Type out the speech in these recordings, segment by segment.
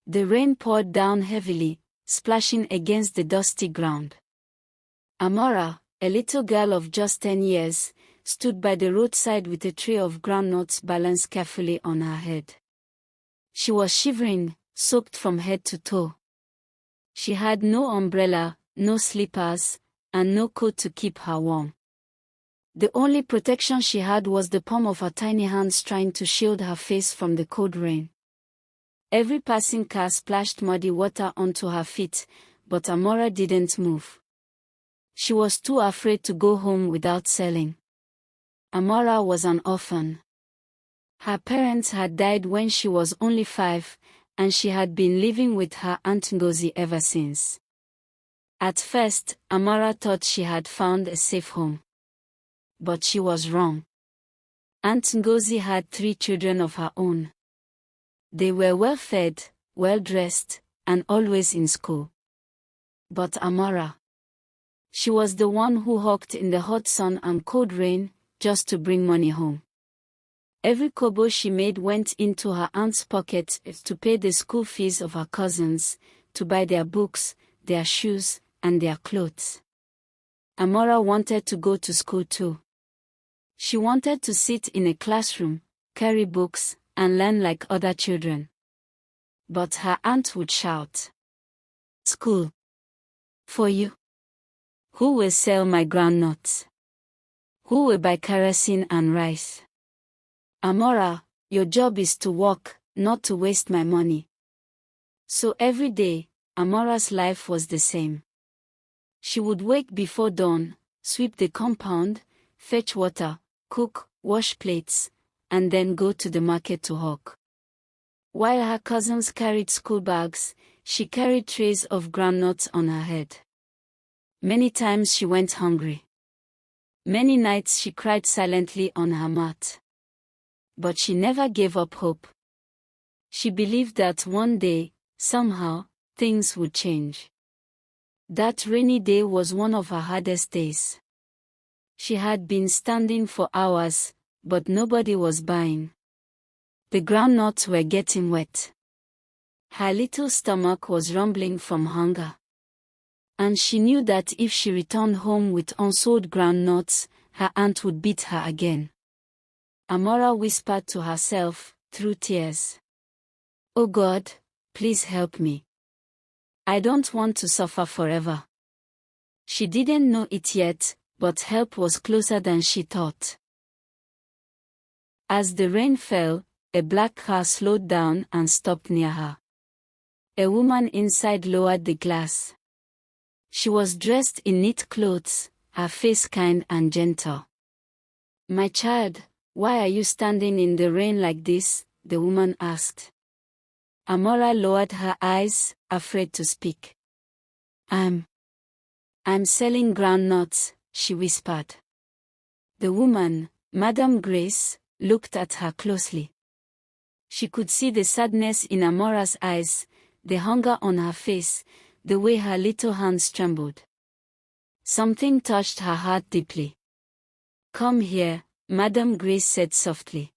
The rain poured down heavily, splashing against the dusty ground. Amara, a little girl of just 10 years, stood by the roadside with a tray of groundnuts balanced carefully on her head. She was shivering, soaked from head to toe. She had no umbrella, no slippers, and no coat to keep her warm. The only protection she had was the palm of her tiny hands trying to shield her face from the cold rain. Every passing car splashed muddy water onto her feet, but Amara didn't move. She was too afraid to go home without selling. Amara was an orphan. Her parents had died when she was only 5, and she had been living with her Aunt Ngozi ever since. At first, Amara thought she had found a safe home. But she was wrong. Aunt Ngozi had 3 children of her own. They were well-fed, well-dressed, and always in school. But Amara, she was the one who hawked in the hot sun and cold rain, just to bring money home. Every kobo she made went into her aunt's pocket to pay the school fees of her cousins, to buy their books, their shoes, and their clothes. Amara wanted to go to school too. She wanted to sit in a classroom, carry books, and learn like other children. But her aunt would shout, "School? For you? Who will sell my groundnuts? Who will buy kerosene and rice? Amara, your job is to work, not to waste my money." So every day, Amara's life was the same. She would wake before dawn, sweep the compound, fetch water, cook, wash plates, and then go to the market to hawk. While her cousins carried school bags, she carried trays of groundnuts on her head. Many times she went hungry. Many nights she cried silently on her mat. But she never gave up hope. She believed that one day, somehow, things would change. That rainy day was one of her hardest days. She had been standing for hours, but nobody was buying. The groundnuts were getting wet. Her little stomach was rumbling from hunger. And she knew that if she returned home with unsold groundnuts, her aunt would beat her again. Amara whispered to herself, through tears, "Oh God, please help me. I don't want to suffer forever." She didn't know it yet, but help was closer than she thought. As the rain fell, a black car slowed down and stopped near her. A woman inside lowered the glass. She was dressed in neat clothes, her face kind and gentle. "My child, why are you standing in the rain like this?" the woman asked. Amara lowered her eyes, afraid to speak. I'm selling groundnuts," she whispered. The woman, Madam Grace, looked at her closely. She could see the sadness in Amara's eyes, the hunger on her face, the way her little hands trembled. Something touched her heart deeply. "Come here," Madam Grace said softly.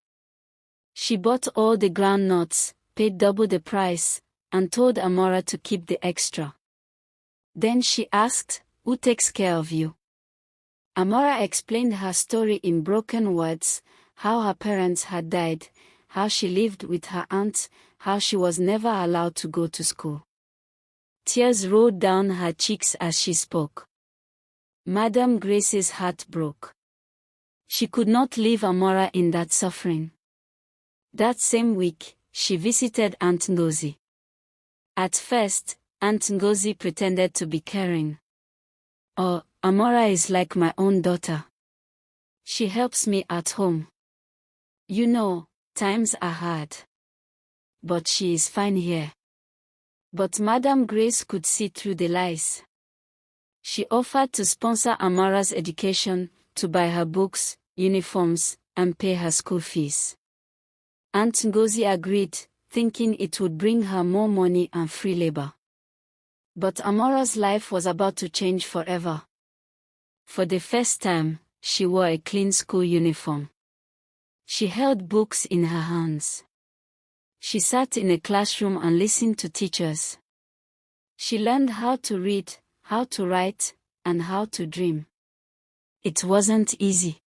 She bought all the groundnuts, paid double the price, and told Amara to keep the extra. Then she asked, "Who takes care of you?" Amara explained her story in broken words, how her parents had died, how she lived with her aunt, how she was never allowed to go to school. Tears rolled down her cheeks as she spoke. Madam Grace's heart broke. She could not leave Amara in that suffering. That same week, she visited Aunt Ngozi. At first, Aunt Ngozi pretended to be caring. "Oh, Amara is like my own daughter. She helps me at home. You know, times are hard. But she is fine here." But Madam Grace could see through the lies. She offered to sponsor Amara's education, to buy her books, uniforms, and pay her school fees. Aunt Ngozi agreed, thinking it would bring her more money and free labor. But Amara's life was about to change forever. For the first time, she wore a clean school uniform. She held books in her hands. She sat in a classroom and listened to teachers. She learned how to read, how to write, and how to dream. It wasn't easy.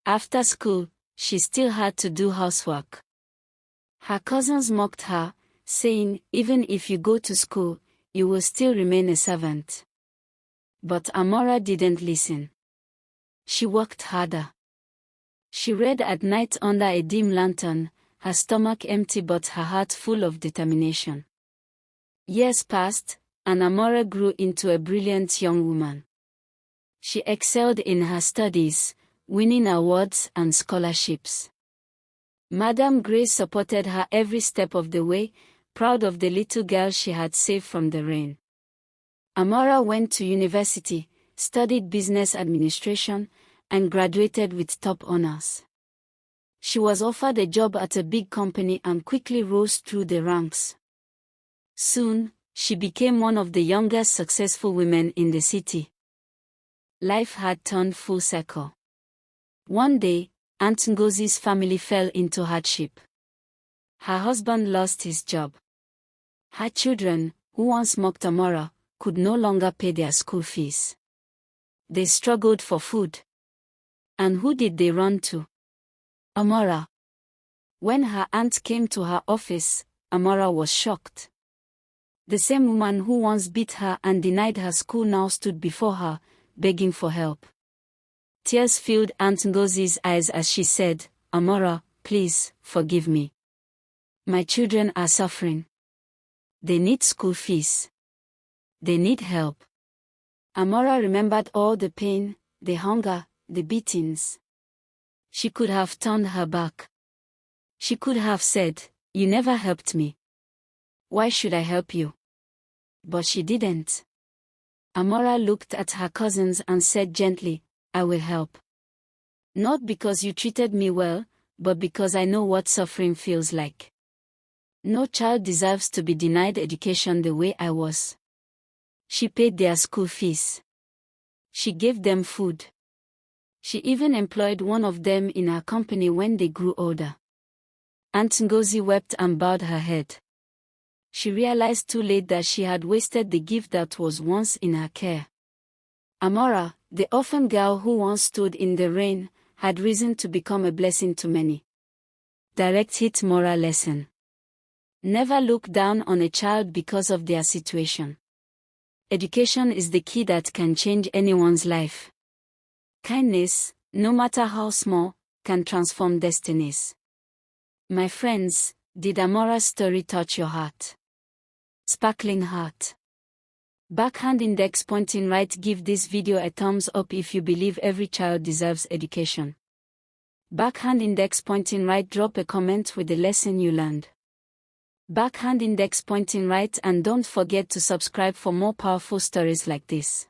After school, she still had to do housework. Her cousins mocked her, saying, "Even if you go to school, you will still remain a servant." But Amara didn't listen. She worked harder. She read at night under a dim lantern, her stomach empty but her heart full of determination. Years passed, and Amara grew into a brilliant young woman. She excelled in her studies, winning awards and scholarships. Madame Grace supported her every step of the way, proud of the little girl she had saved from the rain. Amara went to university, studied business administration, and graduated with top honors. She was offered a job at a big company and quickly rose through the ranks. Soon, she became one of the youngest successful women in the city. Life had turned full circle. One day, Aunt Ngozi's family fell into hardship. Her husband lost his job. Her children, who once mocked Amara, could no longer pay their school fees. They struggled for food. And who did they run to? Amara. When her aunt came to her office, Amara was shocked. The same woman who once beat her and denied her school now stood before her, begging for help. Tears filled Aunt Ngozi's eyes as she said, "Amara, please, forgive me. My children are suffering. They need school fees. They need help." Amara remembered all the pain, the hunger, the beatings. She could have turned her back. She could have said, "You never helped me. Why should I help you?" But she didn't. Amara looked at her cousins and said gently, "I will help. Not because you treated me well, but because I know what suffering feels like. No child deserves to be denied education the way I was." She paid their school fees. She gave them food. She even employed one of them in her company when they grew older. Aunt Ngozi wept and bowed her head. She realized too late that she had wasted the gift that was once in her care. Amara, the orphan girl who once stood in the rain, had risen to become a blessing to many. Direct hit moral lesson. Never look down on a child because of their situation. Education is the key that can change anyone's life. Kindness, no matter how small, can transform destinies. My friends, did Amara's story touch your heart? Sparkling heart. Backhand index pointing right. Give this video a thumbs up if you believe every child deserves education. Backhand index pointing right. Drop a comment with the lesson you learned. Backhand index pointing right, and don't forget to subscribe for more powerful stories like this.